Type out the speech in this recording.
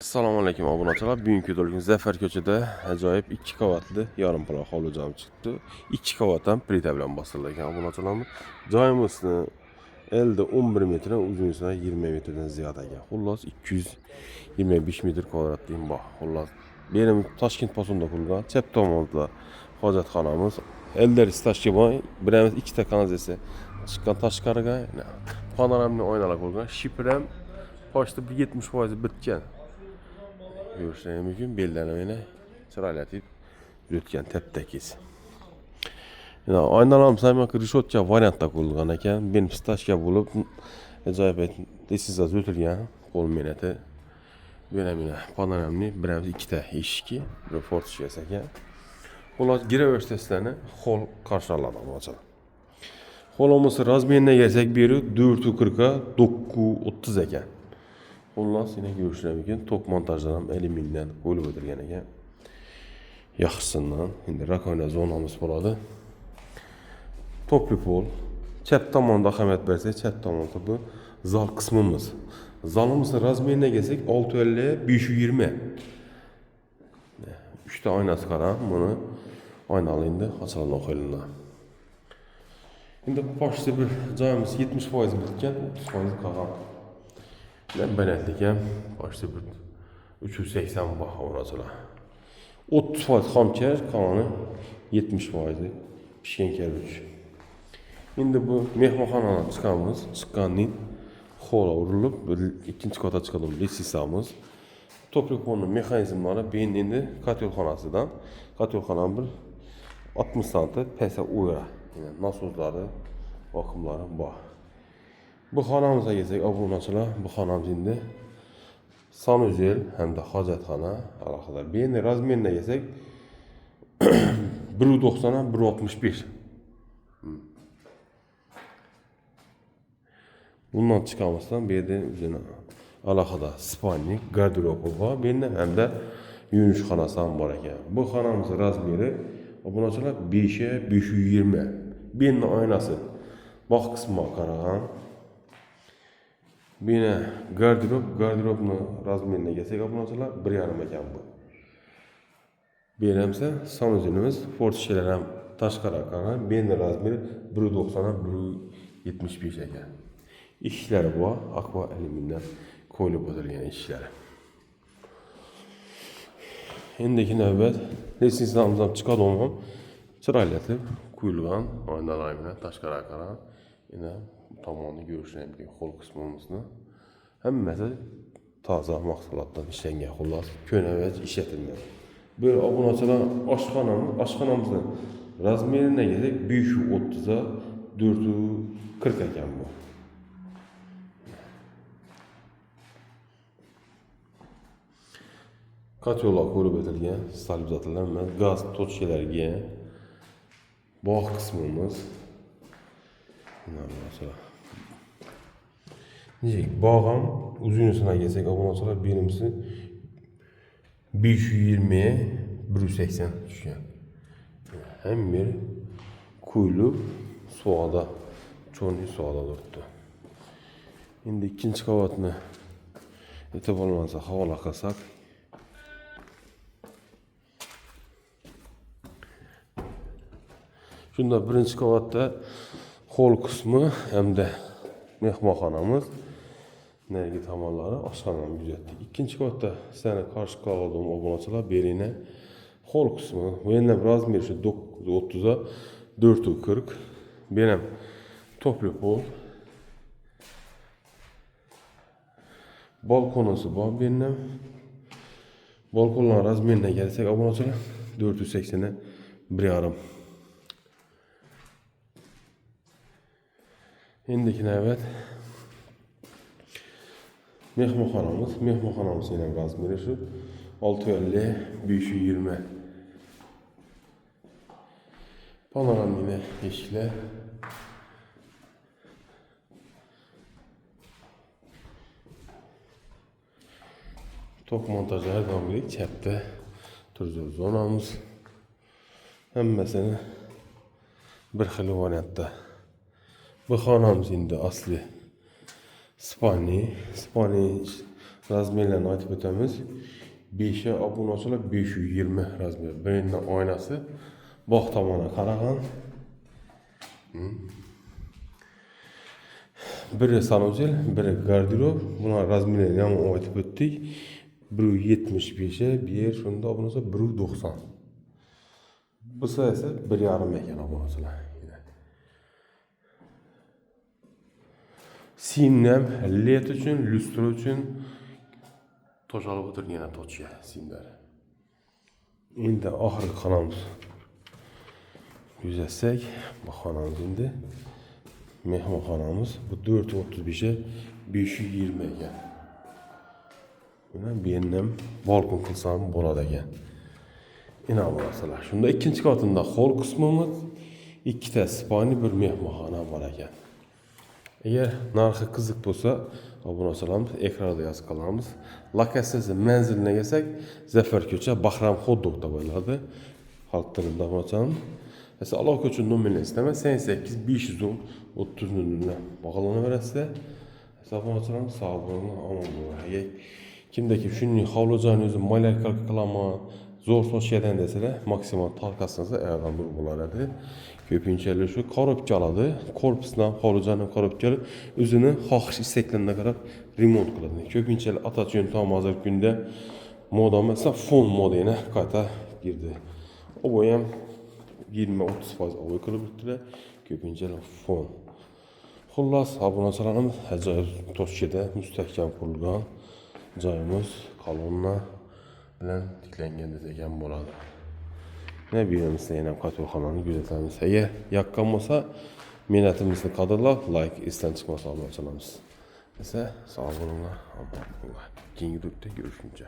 Assalomu alaykum obunachilar. Bugungi videoda Zafer ko'chada ajoyib 2 qavatli yarim paloq hovli joyi chiqdi. 2 qavatdan plita bilan bosilgan obunachilarmi. Joyimizni elde 11 metr, uzunluğu 20 metrdan ziyod ekan. Xullas 225 metr kvadrat deyim bor. Xullas benim Toshkent posunda qurilgan chap tomonda hojatxonamiz. Eldar stashga boy, birimiz 2 ta kanalizatsiya chiqqan tashqariga panoramli oynalar qo'ygan. Shipram pochta 70% bitgan. Görüşlerine mümkün belirlenemene çıralatip yürütken teptekiz. Yani aynalarım saymak rişotça variantta kurulgan eken benim stajga bulup acayip desizaz ötülgen kol meneti dönemine panoramli birimiz 2 ta eşki bir fortiş eken. Ular gireveş testlerini hol karşıladı olacak. Holumuz razmiyene gelsek biri 440'a 930 eken. Ondan yine görüşürəm top montajlanan elimizden qoyulub ödülgən ekan. Yaxşısından indi rakovina zonamız buladı. Toplu pol. Çap tomonda xəmət bərsək, çap tomonda bu zal kısmımız. Zalımızın razmiyinə gelsək 650'ye 520. 3 ta aynası qaran bunu aynalı indi açılan oxuyuluna. İndi başta bir cayımız 70% bitken 30% qalan. Ben ettikəm, başta bir 380 bax oracılar. 30% xamkər, qalanı 70% pişkən kərbiç. İndi bu mehmanxanadan çıxanın xola vurulub, ikinci kata çıxalım lesisamız. Topluqonun mexanizmları beyin indi katyolxanasıdan, katyolxananın bir 60 santı pəsə uyra. Yəni nasozları, bakımları bax. Bu xanamıza gelsək, obunaçılar, bu xanamız indi sanuzel, həm də hacətxana əlaqədar. Beyni razmerinə gelsək 1.90'a 1.61. Bundan çıxamızdan bir də üzünə əlaqədar spalnik, qardirobu var. Beyni həm də yürüyüş xanası var ekan. Bu xanamızın razmeri obunaçılar 5'e 520. Beyni aynası bax qismə qarağan. Bine gardıropunu razmerinə gelsək obunaçılar 1,5 ekan bu. Beləmsə sanuzelimiz fortişələrəm taşqara qalan, beyni razmeri 1.90'a 1.75 ekan. İşləri bu, akva alüminindən qoyulub ödülgən işləri. İndiki növbət lesinizamızdan çıxad olmam, çıraylatıb quyulğan aynalarına taşqara qalan. Yine tamamını görüşürəm ki, xol qismimizdə həmməsi taza mahsulatdan işlənən xollar, könəvəc işlətilmir. Böyle obunaçılar aşxanamızın razmerinə gələk 530'a 440 ekan bu. Katyolar qoyulub ötülgən, stabilizatorlar, qaz toçkelərgə, bağ qismimiz. Bağam uzunluğuna gelsek obunaçılar birincisi 520'ye 180 düşkən. Hem bir kuyulup soğada, çoğunluğu soğada durdu. İndi ikinci qavatını etib olmansa havala qasak. Şunda birinci qavatda hol kısmı hem de mehmanxanamız, nərgi tamarları, aşxanamı düzəltdik. İkinci qavatda sənə qarşı qaladığım obunaçılar berinə hol kısmı, bu yenə razmeri 930'a 440. Benim toplu pol. Balkonusu var benim. Balkonların razmerine gelsək obunaçılar 480'e 1,5. İndiki növbət mehmanxanamız ilə razmeri 650 520. Panoram yine eşiklər. Top montajları devam edik. Çəpdə turcul zonamız. Həmməsini bir xili variantda. Bu xanamız indi asli spani razmerlerini aytib o'tamiz. 5'e obunachilar 520 razmer. Birining oynasi bog' tomoniga qaragan. Biri sanuzel, biri garderob. Bular razmerlerini ham aytib o'tdik. 1.75'e, bir yer shunda obunachilar 1.90. Bu esa 1.5 ekan obunachilar. Simnem led uchun, lustra uchun to'shalib o'tirgan to'chga simlar. Endi oxirgi xonamiz. Kuzatsak, bu xonamiz endi mehmonxonamiz. Bu 4.35'e 520 ekan. Buni benim balkon qilsam bo'ladi ekan. Ina bo'lasalar. Shunda ikkinchi qavatında hol qismimiz, ikkita spani, bir mehmonxona bor ekan. Eğer narxi qiziq bo'lsa, obuna olamiz, ekranda yozib qolamiz. Lokatsiyasi manziline kelsak, Zafar ko'cha, Bahram Xoddokda bo'ladi. Xalq tilida bo'lsam, esa aloqa uchun nomerni istaman 88 510 30 00 bog'lanaverasiz. Hisobotchilarimiz sog' bo'linglar, omon bo'linglar. Kimdaki shunday hovlijoyni o'zi malyarka qilaman, zo'r sochgan desalar, maksimal talqasingiz ayardan bir bo'laradi. Ko'pinchalik shu korobka oladi, korpusdan hovlijoyni korobka o'zini xohish istaklarına qarab remont qiladi. Ko'pinchalik Atatürk tam hozir kunda moda mesela fon modeli qayta girdi. O ham 20-30% ovoy qilib o'tdilar. Ko'pinchalik fon. Xullas, obunachilarimiz ajoyib toshkada mustahkam qurilgan joyimiz kolonna bilan tiklangan degan bo'ladi. Ne birimizda yana qattiqxonani kuzatamiz. Agar yoqqan bo'lsa, minatimizni qadrlab, like esdan chiqmasa olib olamiz. Esa sog' bo'linglar, omon bo'linglar. Keyingi videoda görüşünce.